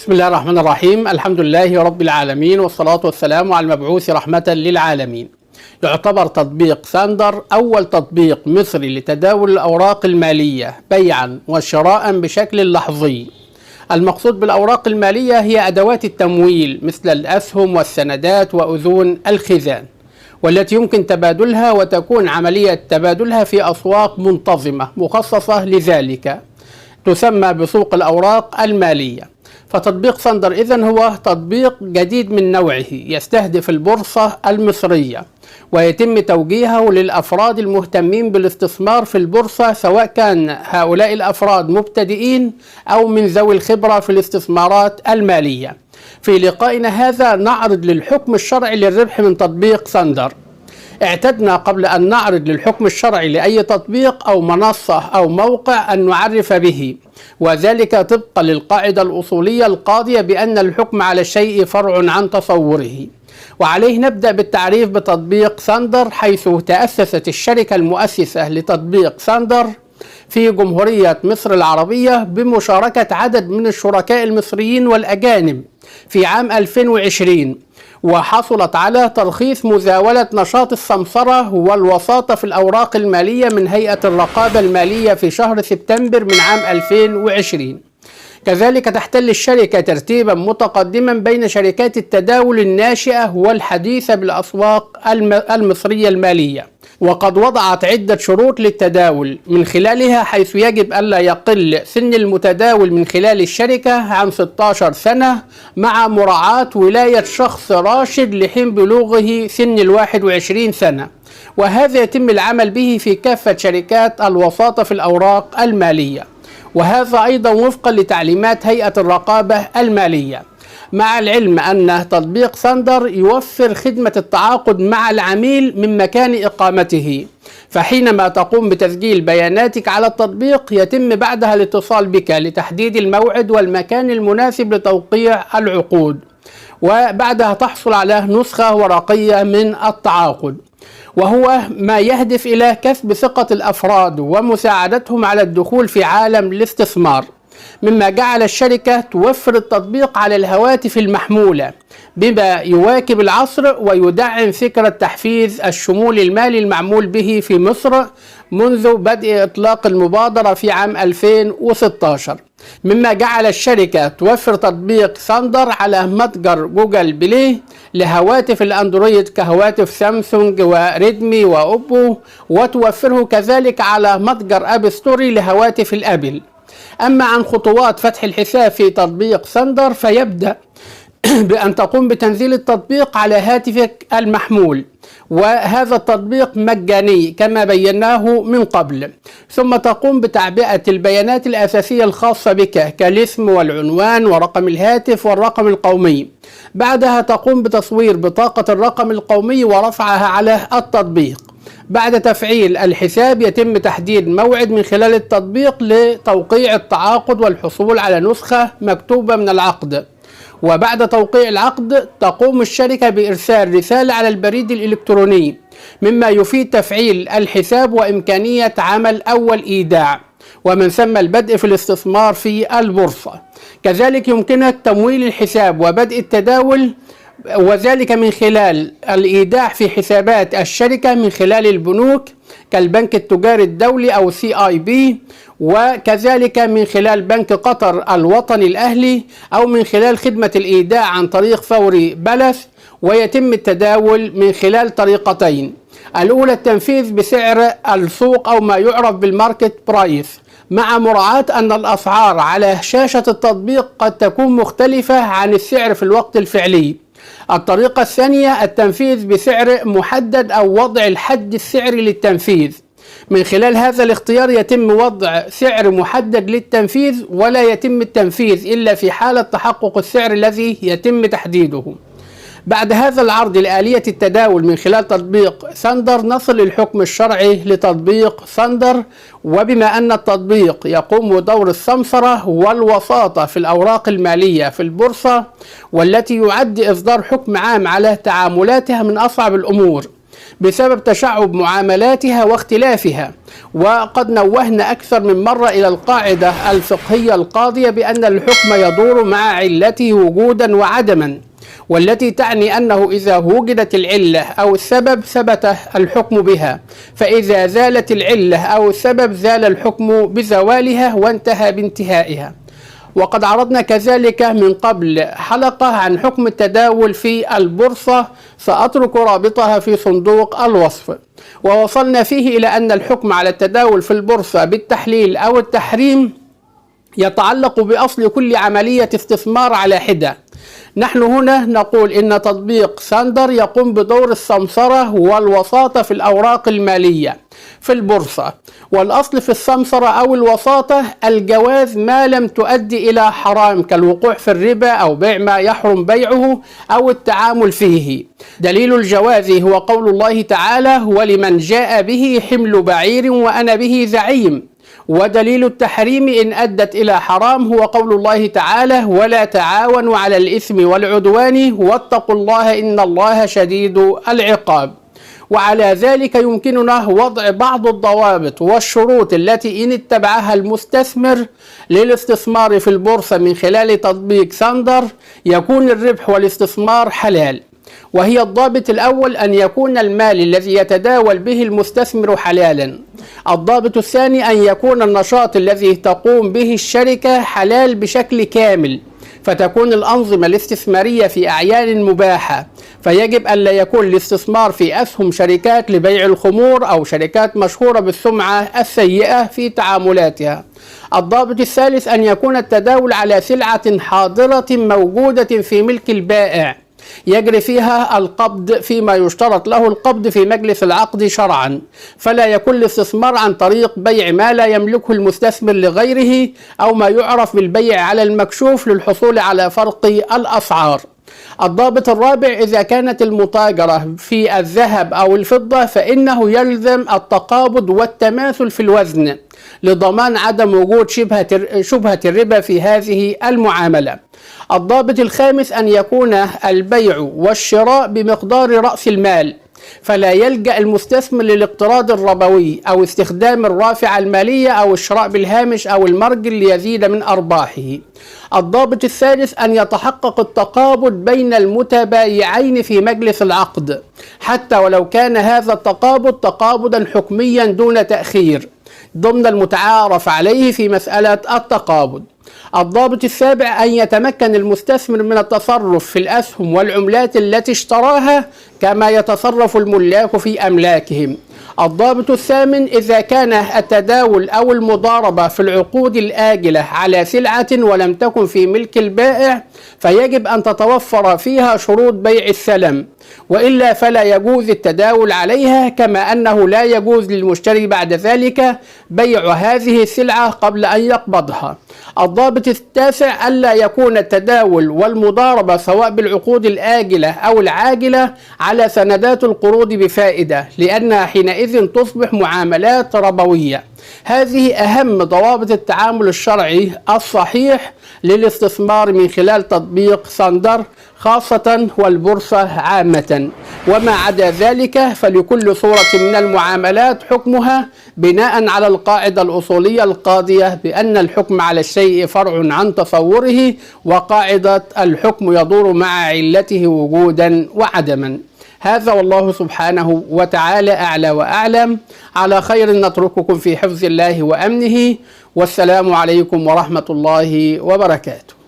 بسم الله الرحمن الرحيم. الحمد لله رب العالمين، والصلاة والسلام على المبعوث رحمة للعالمين. يعتبر تطبيق ساندر أول تطبيق مصري لتداول الأوراق المالية بيعا وشراء بشكل لحظي. المقصود بالأوراق المالية هي أدوات التمويل مثل الأسهم والسندات وأذون الخزان، والتي يمكن تبادلها وتكون عملية تبادلها في أسواق منتظمة مخصصة لذلك تسمى بسوق الأوراق المالية. فتطبيق ساندر إذن هو تطبيق جديد من نوعه يستهدف البورصة المصرية، ويتم توجيهه للأفراد المهتمين بالاستثمار في البورصة، سواء كان هؤلاء الأفراد مبتدئين أو من ذوي الخبرة في الاستثمارات المالية. في لقائنا هذا نعرض للحكم الشرعي للربح من تطبيق ساندر. اعتدنا قبل أن نعرض للحكم الشرعي لأي تطبيق أو منصة أو موقع أن نعرف به، وذلك طبقا للقاعدة الأصولية القاضية بأن الحكم على الشيء فرع عن تصوره. وعليه نبدأ بالتعريف بتطبيق ساندر، حيث تأسست الشركة المؤسسة لتطبيق ساندر في جمهورية مصر العربية بمشاركة عدد من الشركاء المصريين والأجانب في عام 2020، وحصلت على ترخيص مزاولة نشاط السمسرة والوساطة في الأوراق المالية من هيئة الرقابة المالية في شهر سبتمبر من عام 2020. كذلك تحتل الشركة ترتيبا متقدما بين شركات التداول الناشئة والحديثة بالأسواق المصرية المالية، وقد وضعت عدة شروط للتداول من خلالها، حيث يجب ألا يقل سن المتداول من خلال الشركة عن 16 سنة، مع مراعاة ولاية شخص راشد لحين بلوغه سن 21 سنة، وهذا يتم العمل به في كافة شركات الوساطة في الأوراق المالية، وهذا أيضا وفقا لتعليمات هيئة الرقابة المالية. مع العلم أن تطبيق ساندر يوفر خدمة التعاقد مع العميل من مكان إقامته، فحينما تقوم بتسجيل بياناتك على التطبيق يتم بعدها الاتصال بك لتحديد الموعد والمكان المناسب لتوقيع العقود، وبعدها تحصل على نسخة ورقية من التعاقد، وهو ما يهدف إلى كسب ثقة الأفراد ومساعدتهم على الدخول في عالم الاستثمار، مما جعل الشركة توفر التطبيق على الهواتف المحمولة بما يواكب العصر ويدعم فكرة تحفيز الشمول المالي المعمول به في مصر منذ بدء إطلاق المبادرة في عام 2016، مما جعل الشركة توفر تطبيق ساندر على متجر جوجل بلاي لهواتف الأندرويد كهواتف سامسونج وريدمي وأوبو، وتوفره كذلك على متجر أب ستوري لهواتف الأبل. أما عن خطوات فتح الحساب في تطبيق ساندر، فيبدأ بأن تقوم بتنزيل التطبيق على هاتفك المحمول، وهذا التطبيق مجاني كما بيناه من قبل، ثم تقوم بتعبئة البيانات الأساسية الخاصة بك كالاسم والعنوان ورقم الهاتف والرقم القومي. بعدها تقوم بتصوير بطاقة الرقم القومي ورفعها على التطبيق. بعد تفعيل الحساب يتم تحديد موعد من خلال التطبيق لتوقيع التعاقد والحصول على نسخة مكتوبة من العقد، وبعد توقيع العقد تقوم الشركة بإرسال رسالة على البريد الإلكتروني، مما يفيد تفعيل الحساب وإمكانية عمل أول إيداع، ومن ثم البدء في الاستثمار في البورصة. كذلك يمكنك تمويل الحساب وبدء التداول، وذلك من خلال الإيداع في حسابات الشركة من خلال البنوك كالبنك التجاري الدولي أو CIB، وكذلك من خلال بنك قطر الوطني الأهلي، أو من خلال خدمة الإيداع عن طريق فوري بلس. ويتم التداول من خلال طريقتين: الأولى التنفيذ بسعر السوق أو ما يعرف بالماركت برايس، مع مراعاة أن الأسعار على شاشة التطبيق قد تكون مختلفة عن السعر في الوقت الفعلي. الطريقة الثانية التنفيذ بسعر محدد أو وضع الحد السعري للتنفيذ. من خلال هذا الاختيار يتم وضع سعر محدد للتنفيذ، ولا يتم التنفيذ إلا في حالة تحقق السعر الذي يتم تحديده. بعد هذا العرض لآلية التداول من خلال تطبيق ساندر، نصل للحكم الشرعي لتطبيق ساندر. وبما أن التطبيق يقوم بدور السمسرة والوساطة في الأوراق المالية في البورصة، والتي يعد إصدار حكم عام على تعاملاتها من أصعب الأمور، بسبب تشعب معاملاتها واختلافها. وقد نوهنا أكثر من مرة إلى القاعدة الفقهية القاضية بأن الحكم يدور مع علته وجودا وعدما، والتي تعني أنه إذا وجدت العلة أو السبب ثبت الحكم بها، فإذا زالت العلة أو السبب زال الحكم بزوالها وانتهى بانتهائها. وقد عرضنا كذلك من قبل حلقة عن حكم التداول في البورصة، سأترك رابطها في صندوق الوصف، ووصلنا فيه إلى أن الحكم على التداول في البورصة بالتحليل أو التحريم يتعلق بأصل كل عملية استثمار على حدة. نحن هنا نقول إن تطبيق ساندر يقوم بدور السمسرة والوساطة في الأوراق المالية في البورصة، والأصل في السمسرة أو الوساطة الجواز ما لم تؤدي إلى حرام كالوقوع في الربا أو بيع ما يحرم بيعه أو التعامل فيه. دليل الجواز هو قول الله تعالى: ولمن جاء به حمل بعير وأنا به زعيم. ودليل التحريم إن أدت إلى حرام هو قول الله تعالى: ولا تعاونوا على الإثم والعدوان واتقوا الله إن الله شديد العقاب. وعلى ذلك يمكننا وضع بعض الضوابط والشروط التي إن اتبعها المستثمر للاستثمار في البورصة من خلال تطبيق ساندر يكون الربح والاستثمار حلال. وهي الضابط الأول أن يكون المال الذي يتداول به المستثمر حلالا. الضابط الثاني أن يكون النشاط الذي تقوم به الشركة حلال بشكل كامل، فتكون الأنظمة الاستثمارية في أعيان مباحة، فيجب أن لا يكون الاستثمار في أسهم شركات لبيع الخمور أو شركات مشهورة بالسمعة السيئة في تعاملاتها. الضابط الثالث أن يكون التداول على سلعة حاضرة موجودة في ملك البائع يجري فيها القبض فيما يشترط له القبض في مجلس العقد شرعا، فلا يكون الاستثمار عن طريق بيع ما لا يملكه المستثمر لغيره أو ما يعرف بالبيع على المكشوف للحصول على فرق الأسعار. الضابط الرابع: إذا كانت المتاجرة في الذهب أو الفضة فإنه يلزم التقابض والتماثل في الوزن لضمان عدم وجود شبهة الربا في هذه المعاملة. الضابط الخامس: أن يكون البيع والشراء بمقدار رأس المال، فلا يلجأ المستثمر للاقتراض الربوي أو استخدام الرافعة المالية أو الشراء بالهامش أو المرجل ليزيد من أرباحه. الضابط الثالث: أن يتحقق التقابض بين المتبايعين في مجلس العقد، حتى ولو كان هذا التقابض تقابضا حكميا دون تأخير ضمن المتعارف عليه في مسألة التقابض. الضابط السابع: أن يتمكن المستثمر من التصرف في الأسهم والعملات التي اشتراها كما يتصرف الملاك في أملاكهم. الضابط الثامن: إذا كان التداول أو المضاربة في العقود الآجلة على سلعة ولم تكن في ملك البائع فيجب أن تتوفر فيها شروط بيع السلم، وإلا فلا يجوز التداول عليها، كما أنه لا يجوز للمشتري بعد ذلك بيع هذه السلعة قبل أن يقبضها. الضابط التاسع: ألا يكون التداول والمضاربة سواء بالعقود الآجلة أو العاجلة على سندات القروض بفائدة، لأنها حينئذ تصبح معاملات ربوية. هذه أهم ضوابط التعامل الشرعي الصحيح للاستثمار من خلال تطبيق ساندر خاصة والبورصة عامة، وما عدا ذلك فلكل صورة من المعاملات حكمها بناء على القاعدة الأصولية القاضية بأن الحكم على الشيء فرع عن تصوره، وقاعدة الحكم يدور مع علته وجودا وعدما. هذا والله سبحانه وتعالى أعلى وأعلم. على خير نترككم في حفظ الله وأمنه، والسلام عليكم ورحمة الله وبركاته.